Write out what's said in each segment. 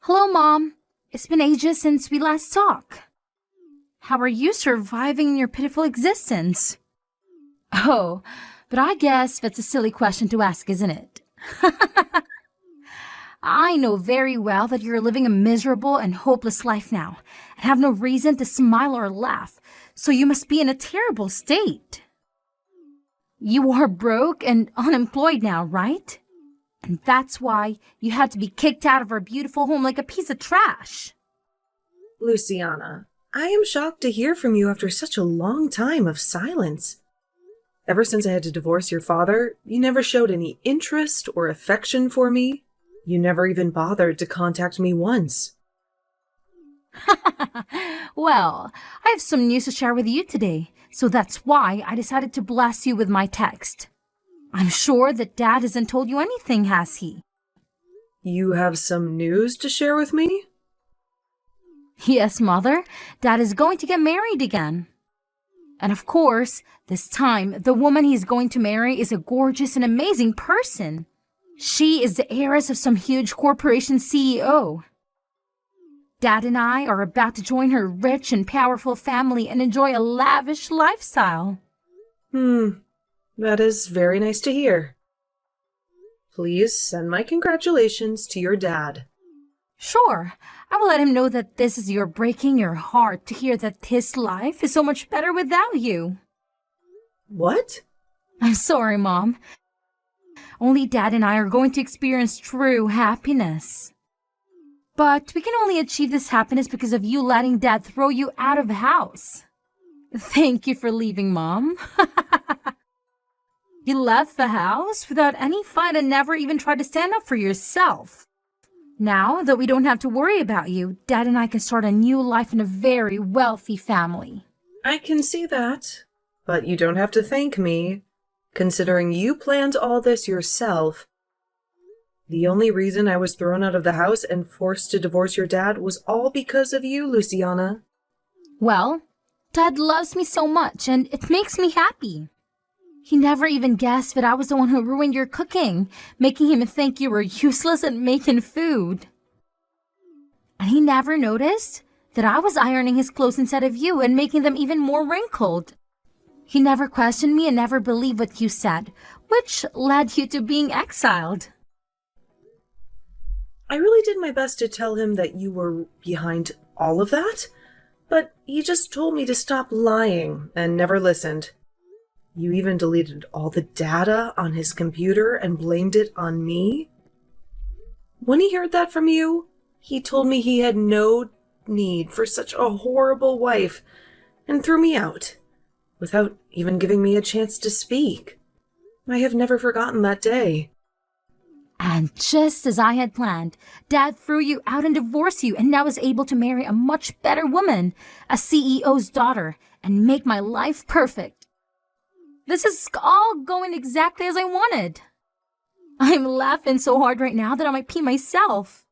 Hello, Mom. It's been ages since we last talked. How are you surviving your pitiful existence? Oh, but I guess that's a silly question to ask, isn't it? I know very well that you're living a miserable and hopeless life now, and have no reason to smile or laugh, so you must be in a terrible state. You are broke and unemployed now, right? And that's why you had to be kicked out of our beautiful home like a piece of trash. Luciana, I am shocked to hear from you after such a long time of silence. Ever since I had to divorce your father, you never showed any interest or affection for me. You never even bothered to contact me once. Well, I have some news to share with you today, so that's why I decided to bless you with my text. I'm sure that Dad hasn't told you anything, has he? You have some news to share with me? Yes, Mother. Dad is going to get married again. And of course, this time, the woman he's going to marry is a gorgeous and amazing person. She is the heiress of some huge corporation CEO. Dad and I are about to join her rich and powerful family and enjoy a lavish lifestyle. That is very nice to hear. Please send my congratulations to your dad. Sure, I will let him know that this is your breaking your heart to hear that his life is so much better without you. What? I'm sorry, Mom. Only Dad and I are going to experience true happiness. But we can only achieve this happiness because of you letting Dad throw you out of the house. Thank you for leaving, Mom. You left the house without any fight and never even tried to stand up for yourself. Now that we don't have to worry about you, Dad and I can start a new life in a very wealthy family. I can see that, but you don't have to thank me. Considering you planned all this yourself, the only reason I was thrown out of the house and forced to divorce your dad was all because of you, Luciana. Well, Dad loves me so much, and it makes me happy. He never even guessed that I was the one who ruined your cooking, making him think you were useless at making food. And he never noticed that I was ironing his clothes instead of you and making them even more wrinkled. He never questioned me and never believed what you said, which led you to being exiled. I really did my best to tell him that you were behind all of that, but he just told me to stop lying and never listened. You even deleted all the data on his computer and blamed it on me. When he heard that from you, he told me he had no need for such a horrible wife and threw me out, without even giving me a chance to speak. I have never forgotten that day. And just as I had planned, Dad threw you out and divorced you and now is able to marry a much better woman, a CEO's daughter, and make my life perfect. This is all going exactly as I wanted. I'm laughing so hard right now that I might pee myself.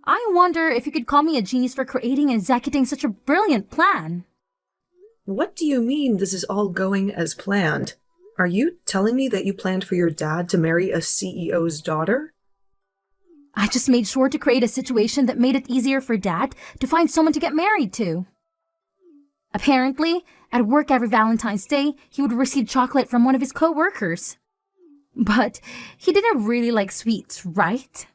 I wonder if you could call me a genius for creating and executing such a brilliant plan. What do you mean this is all going as planned? Are you telling me that you planned for your dad to marry a CEO's daughter? I just made sure to create a situation that made it easier for Dad to find someone to get married to. Apparently, at work every Valentine's Day, he would receive chocolate from one of his co-workers. But he didn't really like sweets, right?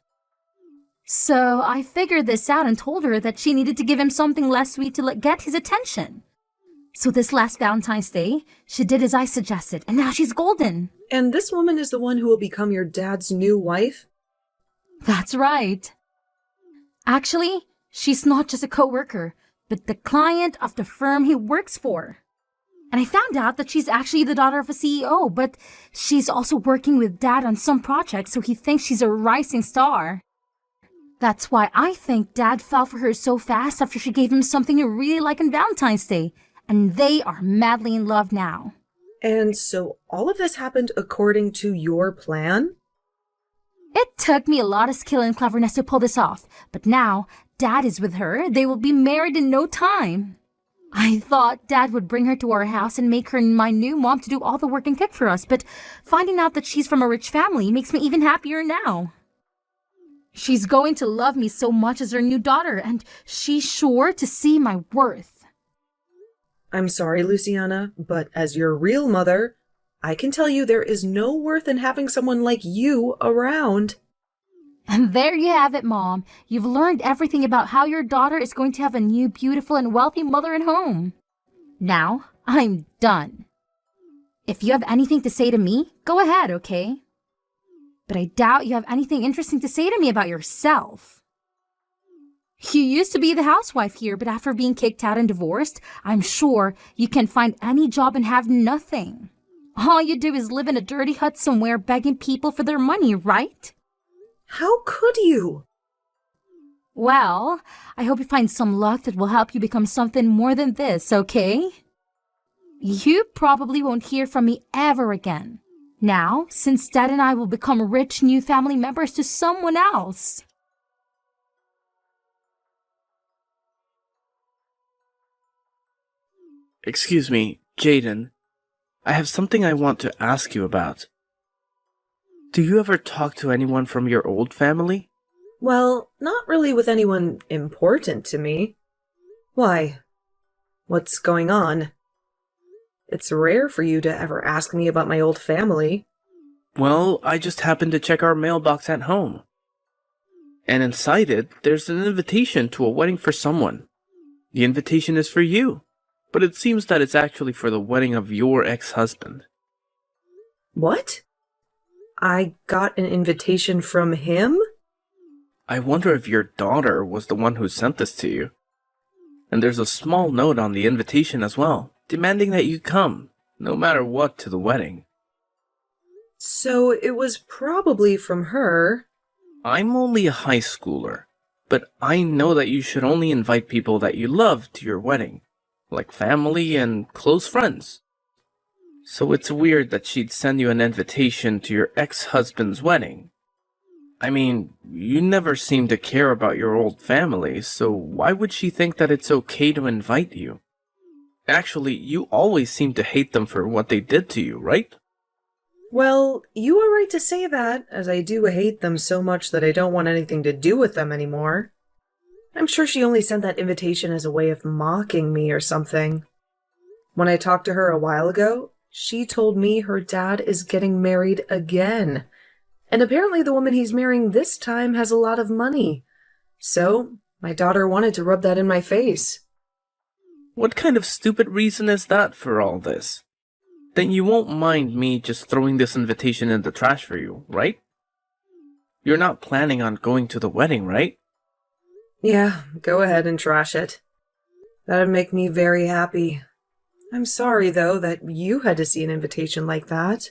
So I figured this out and told her that she needed to give him something less sweet to get his attention. So this last Valentine's Day, she did as I suggested, and now she's golden. And this woman is the one who will become your dad's new wife? That's right. Actually, she's not just a co-worker, but the client of the firm he works for. And I found out that she's actually the daughter of a CEO, but she's also working with Dad on some projects, so he thinks she's a rising star. That's why I think Dad fell for her so fast after she gave him something he really liked on Valentine's Day, and they are madly in love now. And so all of this happened according to your plan? It took me a lot of skill and cleverness to pull this off, but now Dad is with her. They will be married in no time. I thought Dad would bring her to our house and make her my new mom to do all the work and cook for us, but finding out that she's from a rich family makes me even happier now. She's going to love me so much as her new daughter, and she's sure to see my worth. I'm sorry, Luciana, but as your real mother, I can tell you there is no worth in having someone like you around. And there you have it, Mom. You've learned everything about how your daughter is going to have a new, beautiful, and wealthy mother at home. Now, I'm done. If you have anything to say to me, go ahead, okay? But I doubt you have anything interesting to say to me about yourself. You used to be the housewife here, but after being kicked out and divorced, I'm sure you can find any job and have nothing. All you do is live in a dirty hut somewhere begging people for their money, right? How could you? Well, I hope you find some luck that will help you become something more than this, okay? You probably won't hear from me ever again. Now, since Dad and I will become rich new family members to someone else. Excuse me, Jaden. I have something I want to ask you about. Do you ever talk to anyone from your old family? Well, not really with anyone important to me. Why? What's going on? It's rare for you to ever ask me about my old family. Well, I just happened to check our mailbox at home. And inside it, there's an invitation to a wedding for someone. The invitation is for you, but it seems that it's actually for the wedding of your ex-husband. What? I got an invitation from him? I wonder if your daughter was the one who sent this to you. And there's a small note on the invitation as well, demanding that you come, no matter what, to the wedding. So it was probably from her. I'm only a high schooler, but I know that you should only invite people that you love to your wedding, like family and close friends. So it's weird that she'd send you an invitation to your ex-husband's wedding. I mean, you never seem to care about your old family, so why would she think that it's okay to invite you? Actually, you always seem to hate them for what they did to you, right? Well, you are right to say that, as I do hate them so much that I don't want anything to do with them anymore. I'm sure she only sent that invitation as a way of mocking me or something. When I talked to her a while ago, she told me her dad is getting married again. And apparently the woman he's marrying this time has a lot of money. So, my daughter wanted to rub that in my face. What kind of stupid reason is that for all this? Then you won't mind me just throwing this invitation in the trash for you, right? You're not planning on going to the wedding, right? Yeah, go ahead and trash it. That'd make me very happy. I'm sorry, though, that you had to see an invitation like that.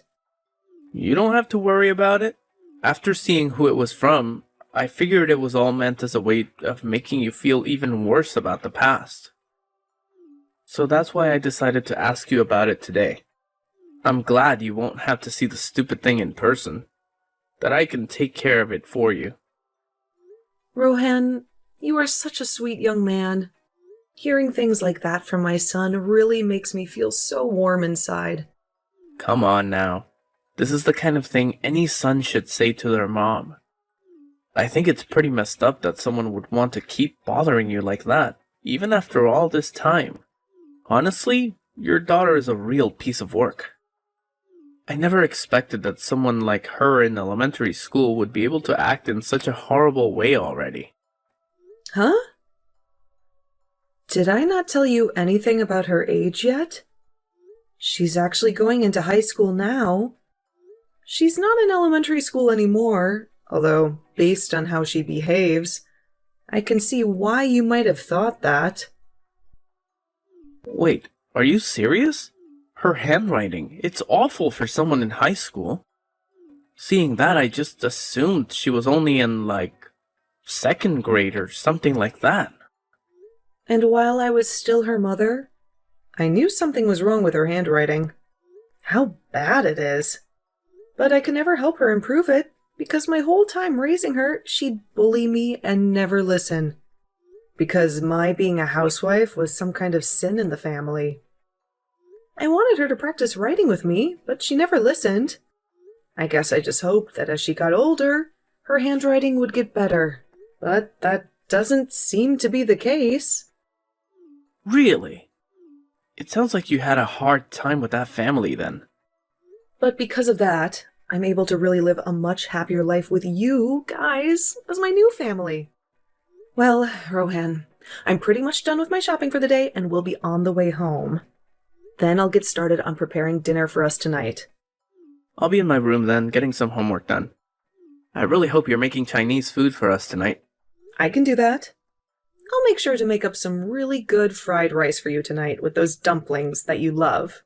You don't have to worry about it. After seeing who it was from, I figured it was all meant as a way of making you feel even worse about the past. So that's why I decided to ask you about it today. I'm glad you won't have to see the stupid thing in person. That I can take care of it for you. Rohan, you are such a sweet young man. Hearing things like that from my son really makes me feel so warm inside. Come on now. This is the kind of thing any son should say to their mom. I think it's pretty messed up that someone would want to keep bothering you like that, even after all this time. Honestly, your daughter is a real piece of work. I never expected that someone like her in elementary school would be able to act in such a horrible way already. Huh? Did I not tell you anything about her age yet? She's actually going into high school now. She's not in elementary school anymore, although, based on how she behaves, I can see why you might have thought that. Wait, are you serious? Her handwriting, it's awful for someone in high school. Seeing that, I just assumed she was only in, second grade or something like that. And while I was still her mother, I knew something was wrong with her handwriting. How bad it is. But I could never help her improve it, because my whole time raising her, she'd bully me and never listen. Because my being a housewife was some kind of sin in the family. I wanted her to practice writing with me, but she never listened. I guess I just hoped that as she got older, her handwriting would get better. But that doesn't seem to be the case. Really? It sounds like you had a hard time with that family then. But because of that, I'm able to really live a much happier life with you guys as my new family. Well, Rohan, I'm pretty much done with my shopping for the day and we'll be on the way home. Then I'll get started on preparing dinner for us tonight. I'll be in my room then, getting some homework done. I really hope you're making Chinese food for us tonight. I can do that. I'll make sure to make up some really good fried rice for you tonight with those dumplings that you love.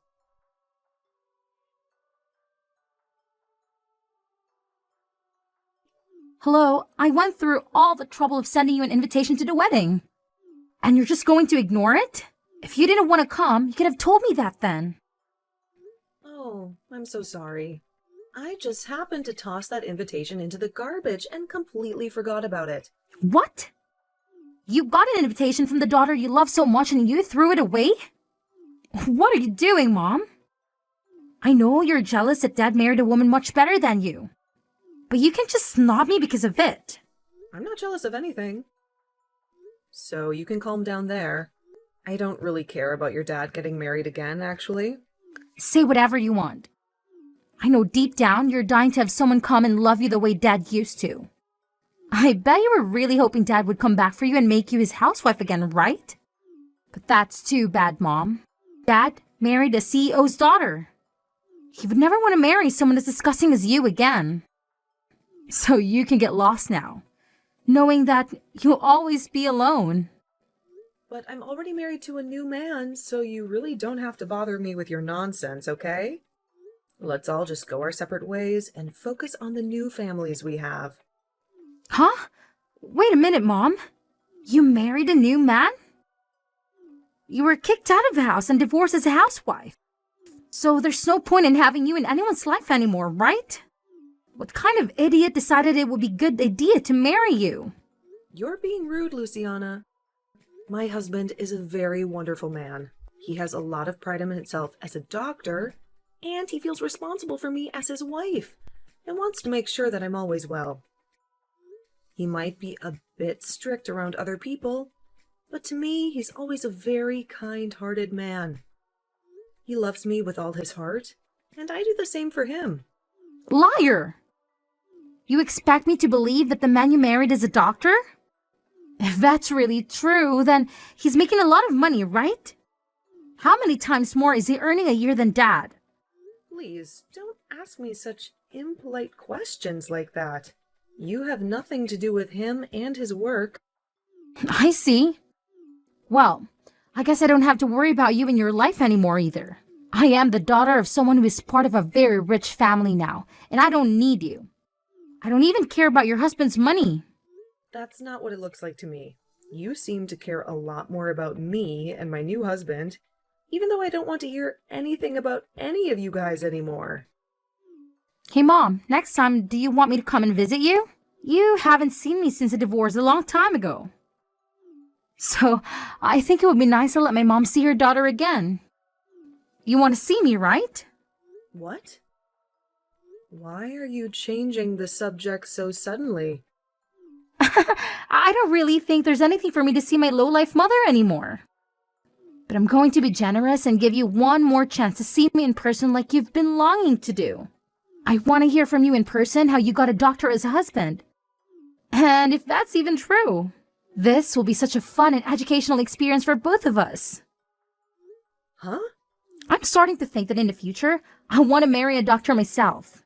Hello, I went through all the trouble of sending you an invitation to the wedding. And you're just going to ignore it? If you didn't want to come, you could have told me that then. Oh, I'm so sorry. I just happened to toss that invitation into the garbage and completely forgot about it. What? You got an invitation from the daughter you love so much and you threw it away? What are you doing, Mom? I know you're jealous that Dad married a woman much better than you. But you can just snob me because of it. I'm not jealous of anything. So you can calm down there. I don't really care about your dad getting married again, actually. Say whatever you want. I know deep down you're dying to have someone come and love you the way Dad used to. I bet you were really hoping Dad would come back for you and make you his housewife again, right? But that's too bad, Mom. Dad married a CEO's daughter. He would never want to marry someone as disgusting as you again. So you can get lost now, knowing that you'll always be alone. But I'm already married to a new man, so you really don't have to bother me with your nonsense, okay? Let's all just go our separate ways and focus on the new families we have. Huh? Wait a minute, Mom. You married a new man? You were kicked out of the house and divorced as a housewife. So there's no point in having you in anyone's life anymore, right? What kind of idiot decided it would be a good idea to marry you? You're being rude, Luciana. My husband is a very wonderful man. He has a lot of pride in himself as a doctor, and he feels responsible for me as his wife, and wants to make sure that I'm always well. He might be a bit strict around other people, but to me, he's always a very kind-hearted man. He loves me with all his heart, and I do the same for him. Liar! You expect me to believe that the man you married is a doctor? If that's really true, then he's making a lot of money, right? How many times more is he earning a year than Dad? Please, don't ask me such impolite questions like that. You have nothing to do with him and his work. I see. Well, I guess I don't have to worry about you in your life anymore either. I am the daughter of someone who is part of a very rich family now, and I don't need you. I don't even care about your husband's money. That's not what it looks like to me. You seem to care a lot more about me and my new husband, even though I don't want to hear anything about any of you guys anymore. Hey, Mom, next time, do you want me to come and visit you? You haven't seen me since the divorce a long time ago. So, I think it would be nice to let my mom see her daughter again. You want to see me, right? What? Why are you changing the subject so suddenly? I don't really think there's anything for me to see my low-life mother anymore. But I'm going to be generous and give you one more chance to see me in person like you've been longing to do. I want to hear from you in person how you got a doctor as a husband. And if that's even true, this will be such a fun and educational experience for both of us. Huh? I'm starting to think that in the future, I want to marry a doctor myself.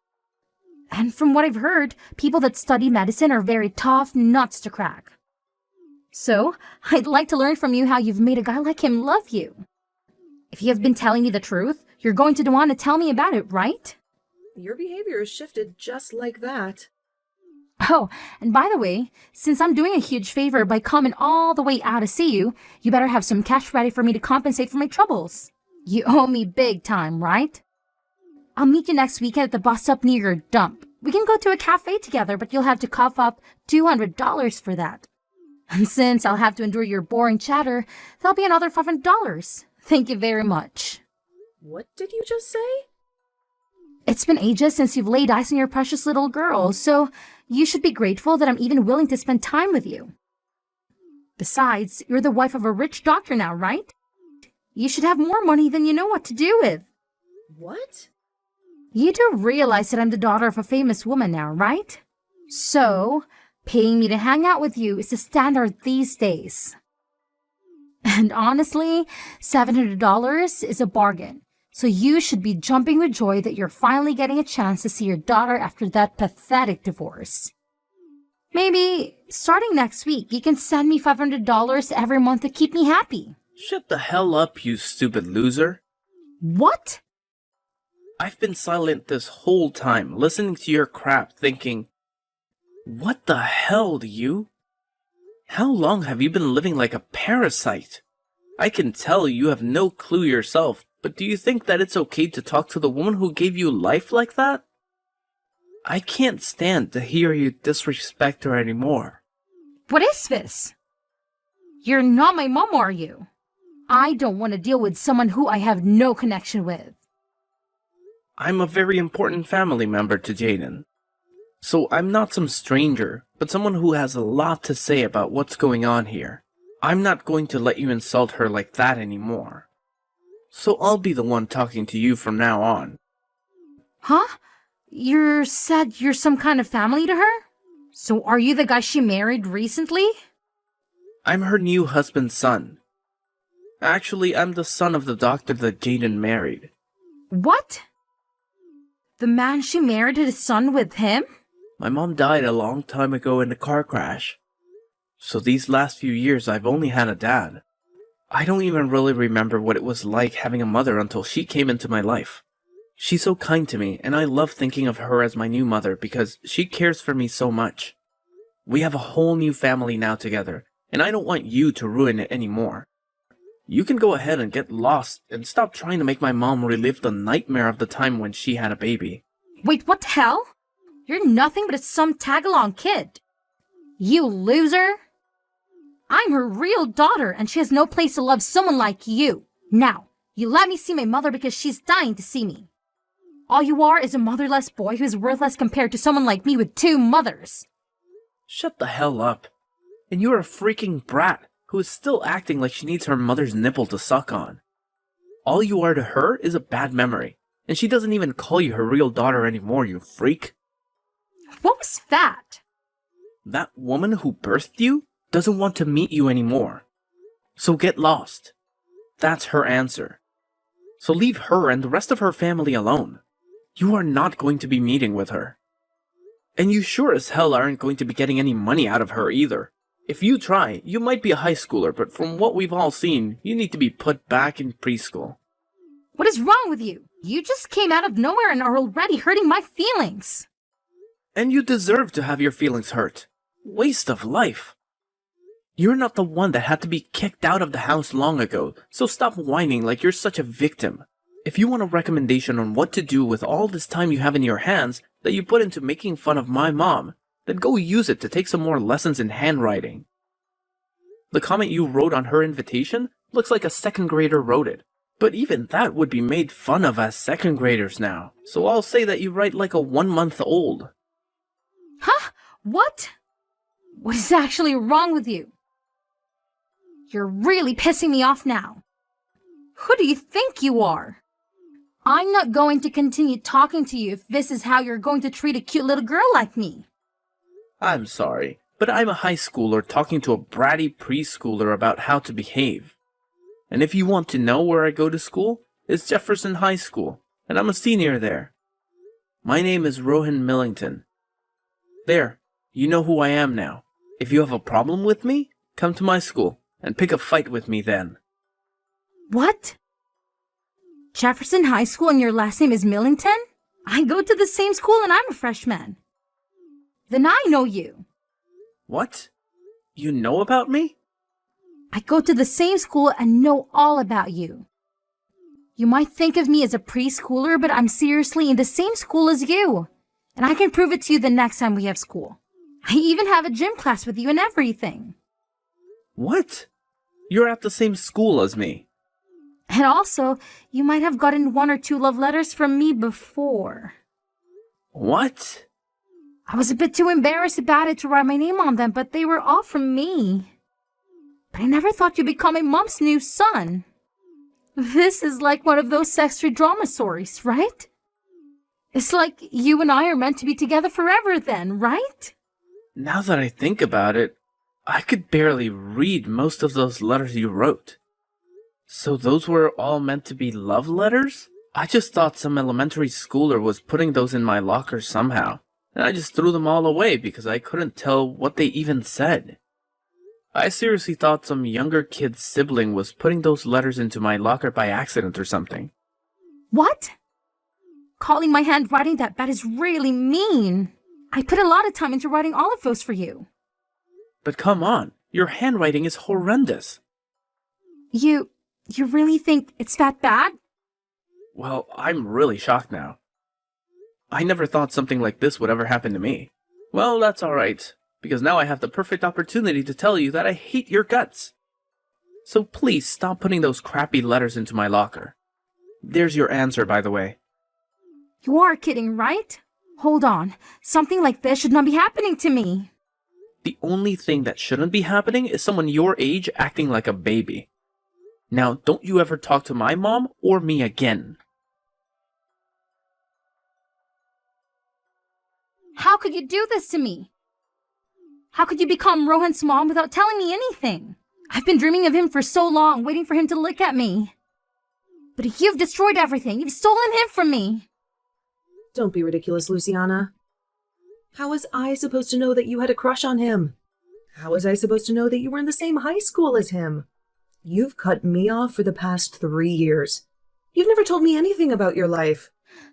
And from what I've heard, people that study medicine are very tough nuts to crack. So, I'd like to learn from you how you've made a guy like him love you. If you have been telling me the truth, you're going to want to tell me about it, right? Your behavior has shifted just like that. Oh, and by the way, since I'm doing a huge favor by coming all the way out to see you, you better have some cash ready for me to compensate for my troubles. You owe me big time, right? I'll meet you next weekend at the bus stop near your dump. We can go to a cafe together, but you'll have to cough up $200 for that. And since I'll have to endure your boring chatter, that'll be another $500. Thank you very much. What did you just say? It's been ages since you've laid eyes on your precious little girl, so you should be grateful that I'm even willing to spend time with you. Besides, you're the wife of a rich doctor now, right? You should have more money than you know what to do with. What? You do realize that I'm the daughter of a famous woman now, right? So, paying me to hang out with you is the standard these days. And honestly, $700 is a bargain. So you should be jumping with joy that you're finally getting a chance to see your daughter after that pathetic divorce. Maybe, starting next week, you can send me $500 every month to keep me happy. Shut the hell up, you stupid loser. What? I've been silent this whole time, listening to your crap, thinking, what the hell do you? How long have you been living like a parasite? I can tell you have no clue yourself, but do you think that it's okay to talk to the woman who gave you life like that? I can't stand to hear you disrespect her anymore. What is this? You're not my mom, are you? I don't want to deal with someone who I have no connection with. I'm a very important family member to Jaden. So I'm not some stranger, but someone who has a lot to say about what's going on here. I'm not going to let you insult her like that anymore. So I'll be the one talking to you from now on. Huh? You said you're some kind of family to her? So are you the guy she married recently? I'm her new husband's son. Actually, I'm the son of the doctor that Jaden married. What? The man she married had a son with him? My mom died a long time ago in a car crash. So these last few years I've only had a dad. I don't even really remember what it was like having a mother until she came into my life. She's so kind to me, and I love thinking of her as my new mother because she cares for me so much. We have a whole new family now together, and I don't want you to ruin it anymore. You can go ahead and get lost and stop trying to make my mom relive the nightmare of the time when she had a baby. Wait, what the hell? You're nothing but some tag-along kid. You loser! I'm her real daughter, and she has no place to love someone like you. Now, you let me see my mother because she's dying to see me. All you are is a motherless boy who's worthless compared to someone like me with two mothers. Shut the hell up. And you're a freaking brat who is still acting like she needs her mother's nipple to suck on. All you are to her is a bad memory, and she doesn't even call you her real daughter anymore, you freak. What was that? That woman who birthed you doesn't want to meet you anymore. So get lost. That's her answer. So leave her and the rest of her family alone. You are not going to be meeting with her. And you sure as hell aren't going to be getting any money out of her either. If you try, you might be a high schooler, but from what we've all seen, you need to be put back in preschool. What is wrong with you? You just came out of nowhere and are already hurting my feelings. And you deserve to have your feelings hurt. Waste of life. You're not the one that had to be kicked out of the house long ago, so stop whining like you're such a victim. If you want a recommendation on what to do with all this time you have in your hands that you put into making fun of my mom, then go use it to take some more lessons in handwriting. The comment you wrote on her invitation looks like a second grader wrote it, but even that would be made fun of as second graders now, so I'll say that you write like a 1-month-old. Huh? What? What is actually wrong with you? You're really pissing me off now. Who do you think you are? I'm not going to continue talking to you if this is how you're going to treat a cute little girl like me. I'm sorry, but I'm a high schooler talking to a bratty preschooler about how to behave. And if you want to know where I go to school, it's Jefferson High School, and I'm a senior there. My name is Rohan Millington. There, you know who I am now. If you have a problem with me, come to my school and pick a fight with me then. What? Jefferson High School and your last name is Millington? I go to the same school and I'm a freshman. Then I know you. What? You know about me? I go to the same school and know all about you. You might think of me as a preschooler, but I'm seriously in the same school as you. And I can prove it to you the next time we have school. I even have a gym class with you and everything. What? You're at the same school as me. And also, you might have gotten 1 or 2 love letters from me before. What? I was a bit too embarrassed about it to write my name on them, but they were all from me. But I never thought you'd become my mom's new son. This is like one of those sexual drama stories, right? It's like you and I are meant to be together forever then, right? Now that I think about it, I could barely read most of those letters you wrote. So those were all meant to be love letters? I just thought some elementary schooler was putting those in my locker somehow, and I just threw them all away because I couldn't tell what they even said. I seriously thought some younger kid's sibling was putting those letters into my locker by accident or something. What? Calling my handwriting that bad is really mean. I put a lot of time into writing all of those for you. But come on, your handwriting is horrendous. You really think it's that bad? Well, I'm really shocked now. I never thought something like this would ever happen to me. Well, that's alright, because now I have the perfect opportunity to tell you that I hate your guts. So please stop putting those crappy letters into my locker. There's your answer, by the way. You are kidding, right? Hold on. Something like this should not be happening to me. The only thing that shouldn't be happening is someone your age acting like a baby. Now, don't you ever talk to my mom or me again. How could you do this to me? How could you become Rohan's mom without telling me anything? I've been dreaming of him for so long, waiting for him to look at me. But you've destroyed everything. You've stolen him from me. Don't be ridiculous, Luciana. How was I supposed to know that you had a crush on him? How was I supposed to know that you were in the same high school as him? You've cut me off for the past 3 years. You've never told me anything about your life.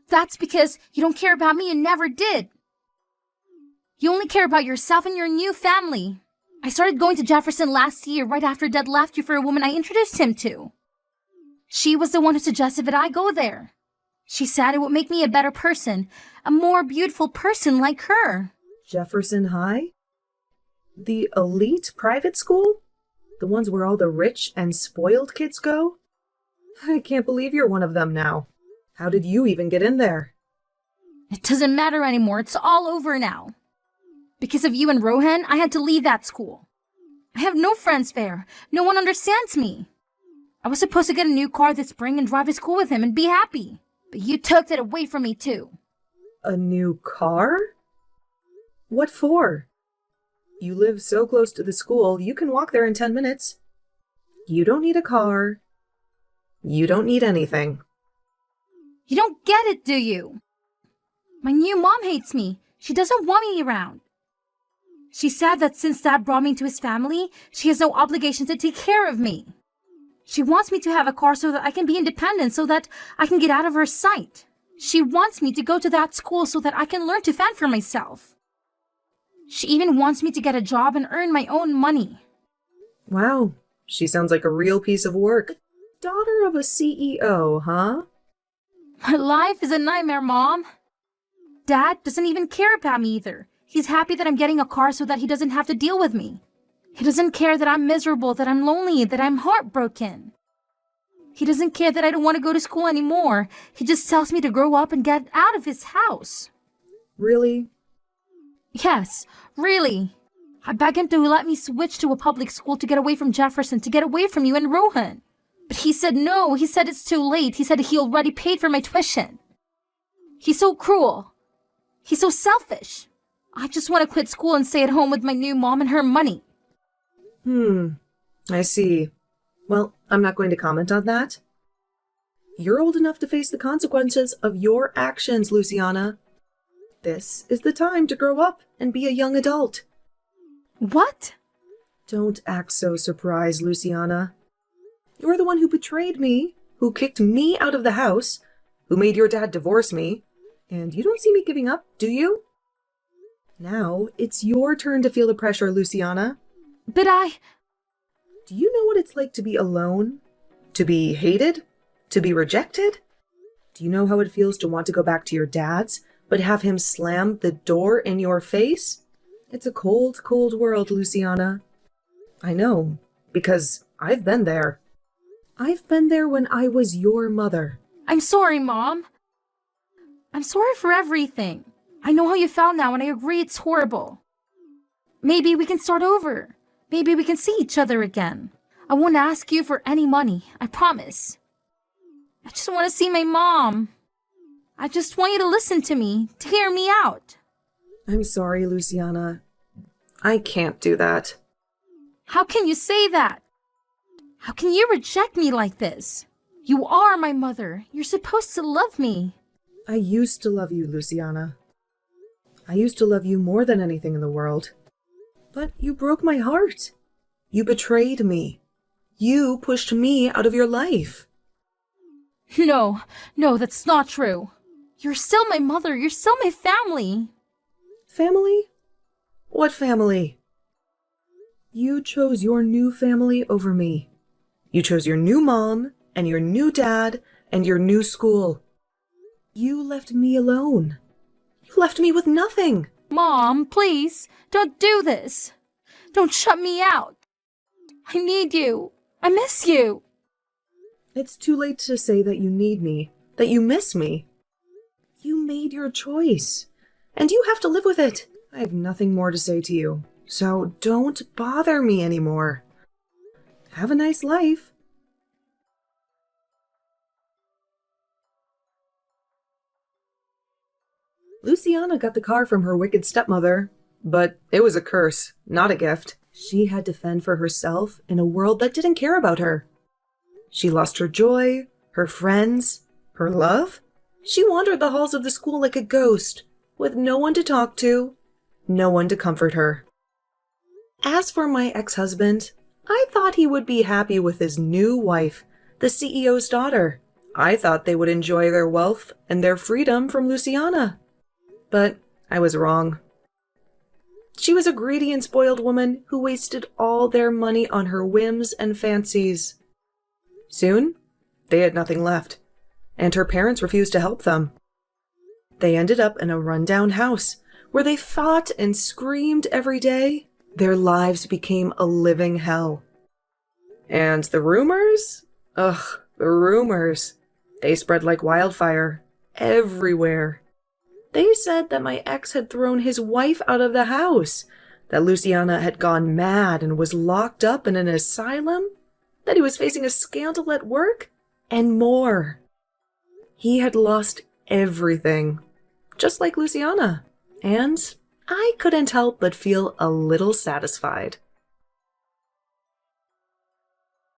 That's because you don't care about me and never did. You only care about yourself and your new family. I started going to Jefferson last year, right after Dad left you for a woman I introduced him to. She was the one who suggested that I go there. She said it would make me a better person, a more beautiful person like her. Jefferson High? The elite private school? The ones where all the rich and spoiled kids go? I can't believe you're one of them now. How did you even get in there? It doesn't matter anymore. It's all over now. Because of you and Rohan, I had to leave that school. I have no friends there. No one understands me. I was supposed to get a new car this spring and drive to school with him and be happy. But you took that away from me too. A new car? What for? You live so close to the school, you can walk there in 10 minutes. You don't need a car. You don't need anything. You don't get it, do you? My new mom hates me. She doesn't want me around. She said that since Dad brought me into his family, she has no obligation to take care of me. She wants me to have a car so that I can be independent, so that I can get out of her sight. She wants me to go to that school so that I can learn to fend for myself. She even wants me to get a job and earn my own money. Wow, she sounds like a real piece of work. Daughter of a CEO, huh? My life is a nightmare, Mom. Dad doesn't even care about me either. He's happy that I'm getting a car so that he doesn't have to deal with me. He doesn't care that I'm miserable, that I'm lonely, that I'm heartbroken. He doesn't care that I don't want to go to school anymore. He just tells me to grow up and get out of his house. Really? Yes, really. I begged him to let me switch to a public school to get away from Jefferson, to get away from you and Rohan. But he said no. He said it's too late. He said he already paid for my tuition. He's so cruel. He's so selfish. I just want to quit school and stay at home with my new mom and her money. I see. Well, I'm not going to comment on that. You're old enough to face the consequences of your actions, Luciana. This is the time to grow up and be a young adult. What? Don't act so surprised, Luciana. You're the one who betrayed me, who kicked me out of the house, who made your dad divorce me, and you don't see me giving up, do you? Now, it's your turn to feel the pressure, Luciana. But Do you know what it's like to be alone? To be hated? To be rejected? Do you know how it feels to want to go back to your dad's, but have him slam the door in your face? It's a cold, cold world, Luciana. I know, because I've been there. I've been there when I was your mother. I'm sorry, Mom. I'm sorry for everything. I know how you felt now, and I agree it's horrible. Maybe we can start over. Maybe we can see each other again. I won't ask you for any money, I promise. I just want to see my mom. I just want you to listen to me, to hear me out. I'm sorry, Luciana. I can't do that. How can you say that? How can you reject me like this? You are my mother. You're supposed to love me. I used to love you, Luciana. I used to love you more than anything in the world. But you broke my heart. You betrayed me. You pushed me out of your life. No, that's not true. You're still my mother. You're still my family. Family? What family? You chose your new family over me. You chose your new mom, and your new dad, and your new school. You left me alone. You left me with nothing. Mom, please, don't do this. Don't shut me out. I need you. I miss you. It's too late to say that you need me, that you miss me. You made your choice, and you have to live with it. I have nothing more to say to you, so don't bother me anymore. Have a nice life. Luciana got the car from her wicked stepmother, but it was a curse, not a gift. She had to fend for herself in a world that didn't care about her. She lost her joy, her friends, her love. She wandered the halls of the school like a ghost, with no one to talk to, no one to comfort her. As for my ex-husband, I thought he would be happy with his new wife, the CEO's daughter. I thought they would enjoy their wealth and their freedom from Luciana. But I was wrong. She was a greedy and spoiled woman who wasted all their money on her whims and fancies. Soon, they had nothing left, and her parents refused to help them. They ended up in a rundown house where they fought and screamed every day. Their lives became a living hell. And the rumors? Ugh, the rumors. They spread like wildfire everywhere. They said that my ex had thrown his wife out of the house, that Luciana had gone mad and was locked up in an asylum, that he was facing a scandal at work, and more. He had lost everything, just like Luciana, and I couldn't help but feel a little satisfied.